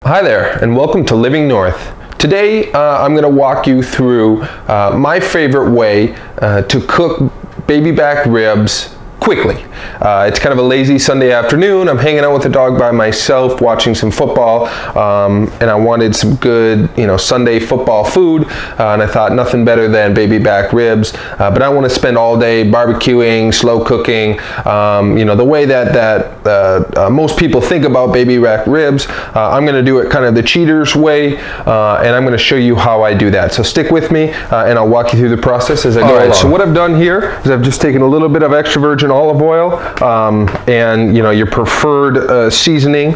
Hi there, and welcome to Living North. Today I'm going to walk you through my favorite way to cook baby back ribs quickly. It's kind of a lazy Sunday afternoon. I'm hanging out with the dog by myself, watching some football, and I wanted some good, Sunday football food, and I thought nothing better than baby back ribs. But I want to spend all day barbecuing, slow cooking, the way that most people think about baby back ribs. I'm going to do it kind of the cheaters way, and I'm going to show you how I do that. So stick with me, and I'll walk you through the process as I go along. So what I've done here is I've just taken a little bit of extra virgin olive oil, and your preferred seasoning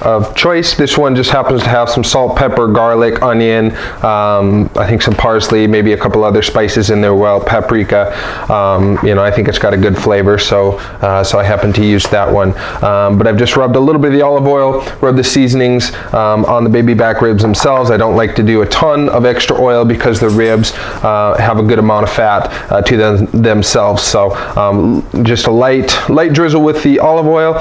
of choice. This one just happens to have some salt, pepper, garlic, onion, I think some parsley, maybe a couple other spices in there, paprika. I think it's got a good flavor, so I happen to use that one. But I've just rubbed a little bit of the olive oil, rubbed the seasonings on the baby back ribs themselves. I don't like to do a ton of extra oil because the ribs have a good amount of fat to themselves. So just a light drizzle with the olive oil,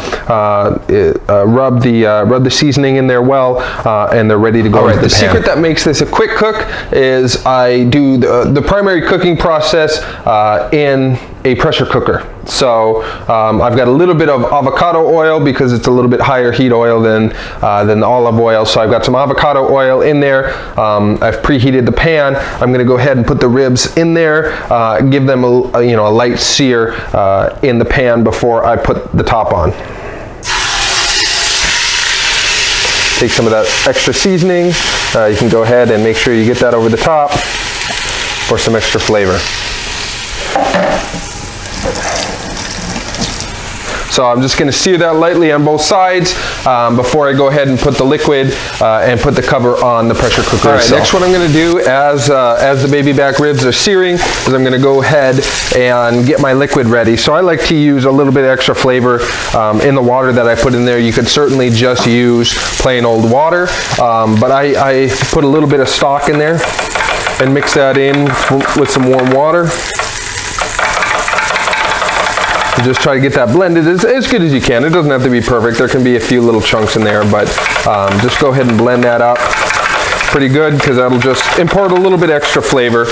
rub the seasoning in there well, and they're ready to go into the pan. The secret that makes this a quick cook is I do the primary cooking process in a pressure cooker. So I've got a little bit of avocado oil because it's a little bit higher heat oil than the olive oil. So I've got some avocado oil in there. I've preheated the pan. I'm going to go ahead and put the ribs in there, give them a light sear in the pan before I put the top on. Take some of that extra seasoning. You can go ahead and make sure you get that over the top for some extra flavor. So I'm just going to sear that lightly on both sides before I go ahead and put the liquid and put the cover on the pressure cooker. All right, next what I'm going to do as the baby back ribs are searing is I'm going to go ahead and get my liquid ready. So I like to use a little bit extra flavor in the water that I put in there. You could certainly just use plain old water, but I put a little bit of stock in there and mix that in with some warm water. Just try to get that blended as good as you can. It doesn't have to be perfect. There can be a few little chunks in there, but just go ahead and blend that up pretty good because that'll just impart a little bit extra flavor.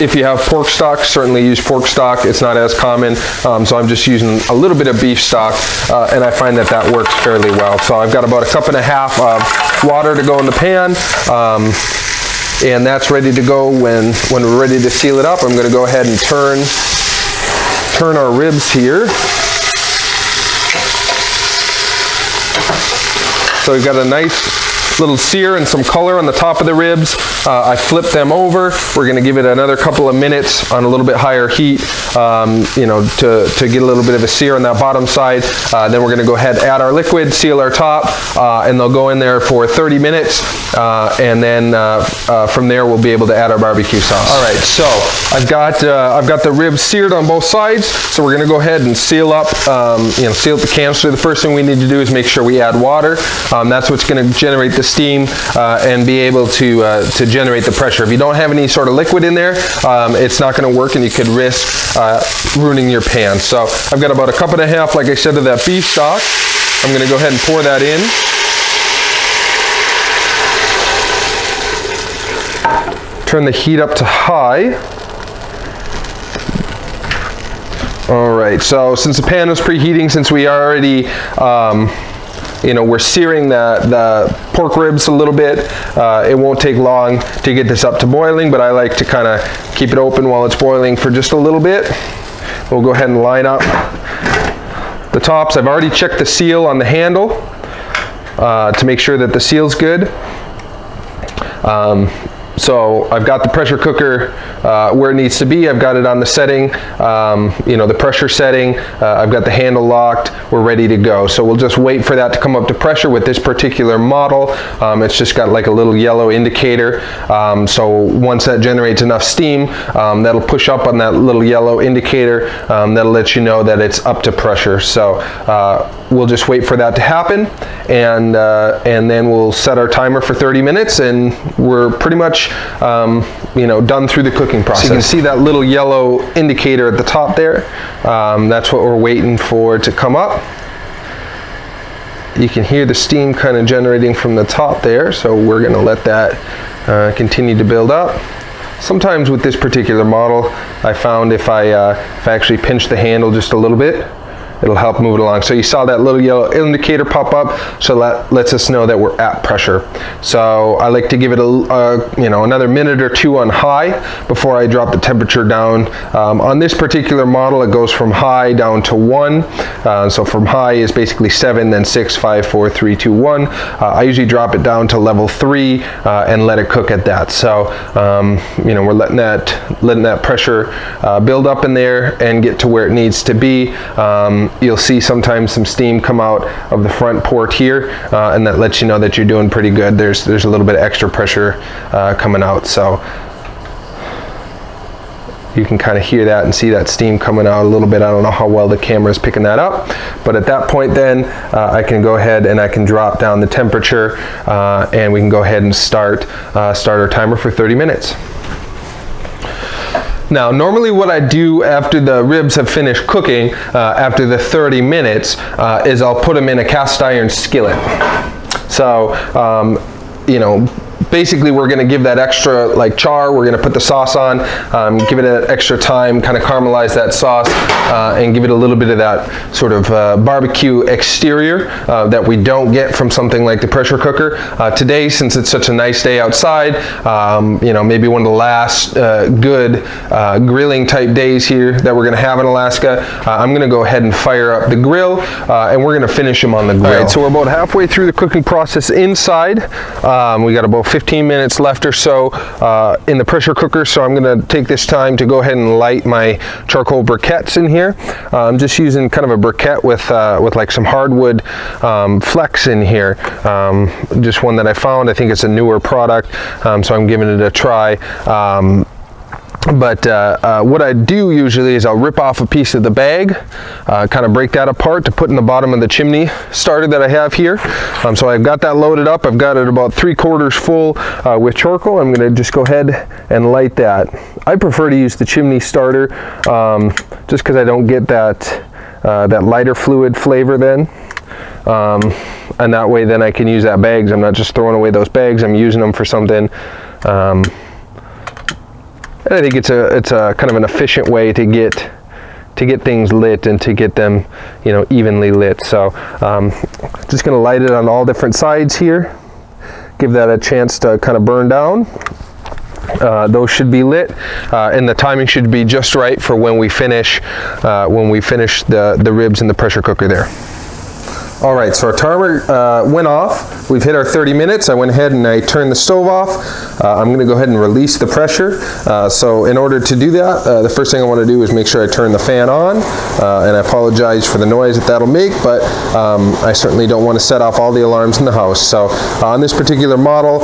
If you have pork stock, certainly use pork stock. It's not as common, so I'm just using a little bit of beef stock, and I find that works fairly well. So I've got about 1.5 cups of water to go in the pan. And that's ready to go. When we're ready to seal it up, I'm going to go ahead and turn our ribs here. So we've got a nice little sear and some color on the top of the ribs. I flip them over. We're going to give it another couple of minutes on a little bit higher heat, to get a little bit of a sear on that bottom side. Then we're going to go ahead, add our liquid, seal our top, and they'll go in there for 30 minutes. And then from there we'll be able to add our barbecue sauce. All right, so I've got the ribs seared on both sides. So we're going to go ahead and seal up the canister. The first thing we need to do is make sure we add water. That's what's going to generate the steam and be able to generate the pressure. If you don't have any sort of liquid in there, it's not going to work, and you could risk ruining your pan. So I've got about 1.5 cups, like I said, of that beef stock. I'm going to go ahead and pour that in. Turn the heat up to high. All right, so since the pan is preheating, since we already we're searing the pork ribs a little bit, it won't take long to get this up to boiling, but I like to kind of keep it open while it's boiling for just a little bit. We'll go ahead and line up the tops. I've already checked the seal on the handle to make sure that the seal's good. So I've got the pressure cooker where it needs to be. I've got it on the setting, the pressure setting. I've got the handle locked. We're ready to go. So we'll just wait for that to come up to pressure with this particular model. It's just got like a little yellow indicator. So once that generates enough steam, that'll push up on that little yellow indicator. That'll let you know that it's up to pressure. So we'll just wait for that to happen, and then we'll set our timer for 30 minutes, and we're pretty much done through the cooking process. So you can see that little yellow indicator at the top there. That's what we're waiting for to come up. you can hear the steam kind of generating from the top there, so we're going to let that continue to build up. Sometimes with this particular model, I found if I actually pinch the handle just a little bit, it'll help move it along. So you saw that little yellow indicator pop up, so that lets us know that we're at pressure. So I like to give it another minute or two on high before I drop the temperature down. On this particular model, it goes from high down to 1. So from high is basically 7, then 6, 5, 4, 3, 2, 1. I usually drop it down to level 3 and let it cook at that. So we're letting that pressure build up in there and get to where it needs to be. You'll see sometimes some steam come out of the front port here, and that lets you know that you're doing pretty good. There's a little bit of extra pressure coming out, so you can kind of hear that and see that steam coming out a little bit. I don't know how well the camera is picking that up, but at that point then I can go ahead and I can drop down the temperature, and we can go ahead and start our timer for 30 minutes. Now, normally what I do after the ribs have finished cooking, after the 30 minutes, is I'll put them in a cast iron skillet. So, basically we're going to give that extra like char, we're going to put the sauce on, give it an extra time, kind of caramelize that sauce, and give it a little bit of that sort of barbecue exterior that we don't get from something like the pressure cooker. Today, since it's such a nice day outside, maybe one of the last good grilling type days here that we're going to have in Alaska, I'm going to go ahead and fire up the grill, and we're going to finish them on the grill. All right, so we're about halfway through the cooking process inside. We got about 15 minutes left or so in the pressure cooker, so I'm going to take this time to go ahead and light my charcoal briquettes in here. I'm just using kind of a briquette with like some hardwood flecks in here. Just one that I found. I think it's a newer product, so I'm giving it a try. But what I do usually is I'll rip off a piece of the bag, kind of break that apart to put in the bottom of the chimney starter that I have here. So I've got that loaded up. I've got it about 3/4 full with charcoal. I'm going to just go ahead and light that. I prefer to use the chimney starter just because I don't get that lighter fluid flavor then. And that way then I can use that bags. I'm not just throwing away those bags. I'm using them for something. And I think it's a kind of an efficient way to get things lit and to get them, evenly lit. So just going to light it on all different sides here. Give that a chance to kind of burn down. Those should be lit, and the timing should be just right for when we finish the ribs in the pressure cooker there. All right, so our timer went off. We've hit our 30 minutes. I went ahead and I turned the stove off. I'm going to go ahead and release the pressure. So in order to do that, the first thing I want to do is make sure I turn the fan on. And I apologize for the noise that that'll make, but I certainly don't want to set off all the alarms in the house. So on this particular model,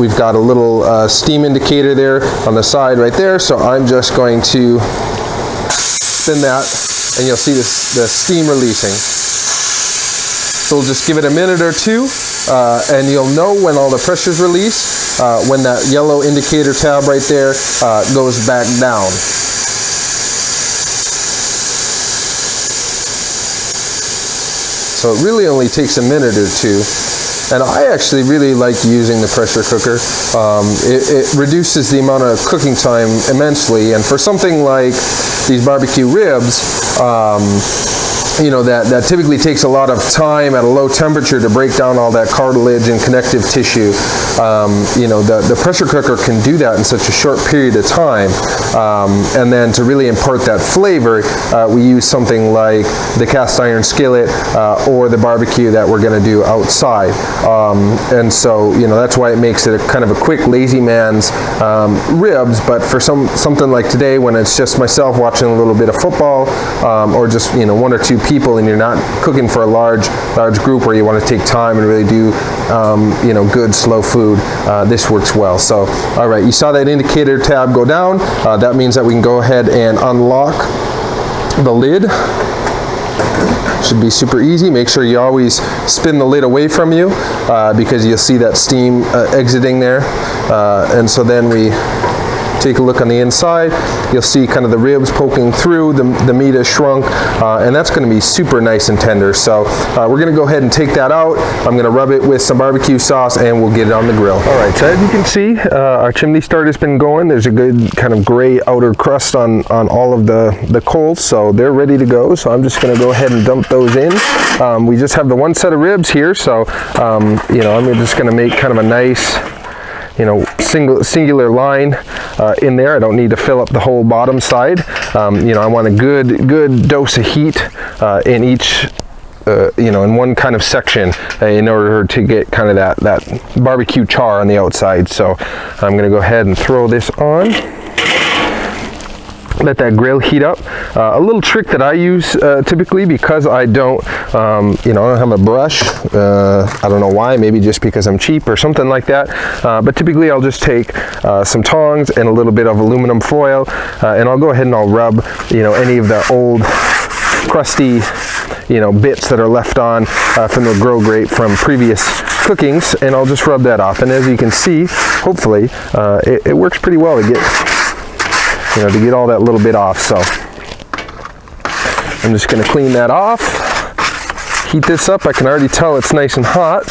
we've got a little steam indicator there on the side right there. So I'm just going to spin that, and you'll see the steam releasing. So we'll just give it a minute or two, and you'll know when all the pressure's released, when that yellow indicator tab right there goes back down. So it really only takes a minute or two. And I actually really like using the pressure cooker. It reduces the amount of cooking time immensely, and for something like these barbecue ribs, that typically takes a lot of time at a low temperature to break down all that cartilage and connective tissue. The pressure cooker can do that in such a short period of time. And then to really impart that flavor, we use something like the cast iron skillet or the barbecue that we're going to do outside. And so, that's why it makes it a kind of a quick lazy man's ribs. But for something like today, when it's just myself watching a little bit of football, or just one or two people, and you're not cooking for a large group where you want to take time and really do good slow food, this works well. So all right, you saw that indicator tab go down. That means that we can go ahead and unlock the lid. Should be super easy. Make sure you always spin the lid away from you, because you'll see that steam exiting there, and so then we take a look on the inside. You'll see kind of the ribs poking through, the meat is shrunk, and that's going to be super nice and tender. So we're going to go ahead and take that out. I'm going to rub it with some barbecue sauce and we'll get it on the grill. All right, so as you can see, our chimney start has been going. There's a good kind of gray outer crust on all of the coals, so they're ready to go. So I'm just going to go ahead and dump those in. We just have the one set of ribs here, so you know, I'm just going to make kind of a nice, you know, singular line in there. I don't need to fill up the whole bottom side. You know, I want a good dose of heat in each, you know, in one kind of section in order to get kind of that barbecue char on the outside. So I'm going to go ahead and throw this on. Let that grill heat up. A little trick that I use typically, because I don't, you know, I don't have a brush. I don't know why, maybe just because I'm cheap or something like that. But typically I'll just take some tongs and a little bit of aluminum foil, and I'll go ahead and I'll rub, you know, any of the old crusty, you know, bits that are left on from the grill grate from previous cookings, and I'll just rub that off. And as you can see, hopefully it works pretty well to get, you know, to get all that little bit off. So I'm just going to clean that off, heat this up. I can already tell it's nice and hot.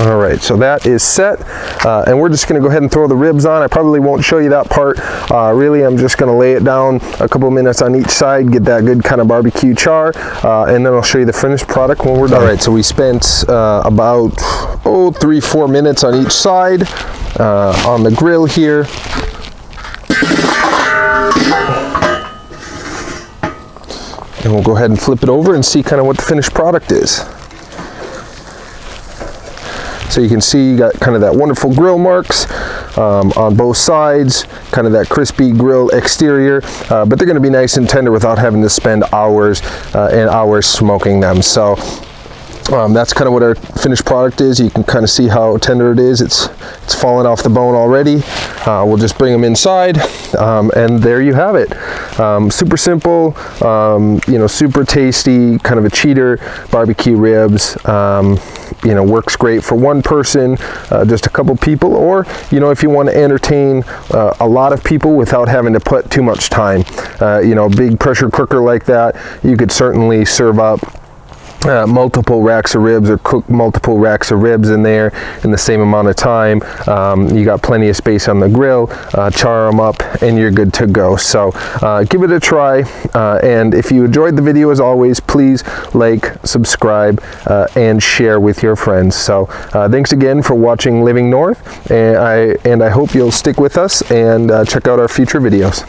All right, so that is set, and we're just going to go ahead and throw the ribs on. I probably won't show you that part. Really, I'm just going to lay it down a couple minutes on each side, get that good kind of barbecue char, and then I'll show you the finished product when we're done. All right, so we spent about 3-4 minutes on each side on the grill here. And we'll go ahead and flip it over and see kind of what the finished product is. So you can see you got kind of that wonderful grill marks on both sides, kind of that crispy grill exterior, but they're going to be nice and tender without having to spend hours and hours smoking them. So that's kind of what our finished product is. You can kind of see how tender it is. It's fallen off the bone already. We'll just bring them inside, and there you have it. Super simple, you know, super tasty, kind of a cheater barbecue ribs. You know, works great for one person, just a couple people, or, you know, if you want to entertain a lot of people without having to put too much time. You know, a big pressure cooker like that, you could certainly serve up multiple racks of ribs or cook multiple racks of ribs in there in the same amount of time. You got plenty of space on the grill, char them up, and you're good to go. So give it a try, and if you enjoyed the video, as always, please like, subscribe, and share with your friends. So thanks again for watching Living North, and I hope you'll stick with us and check out our future videos.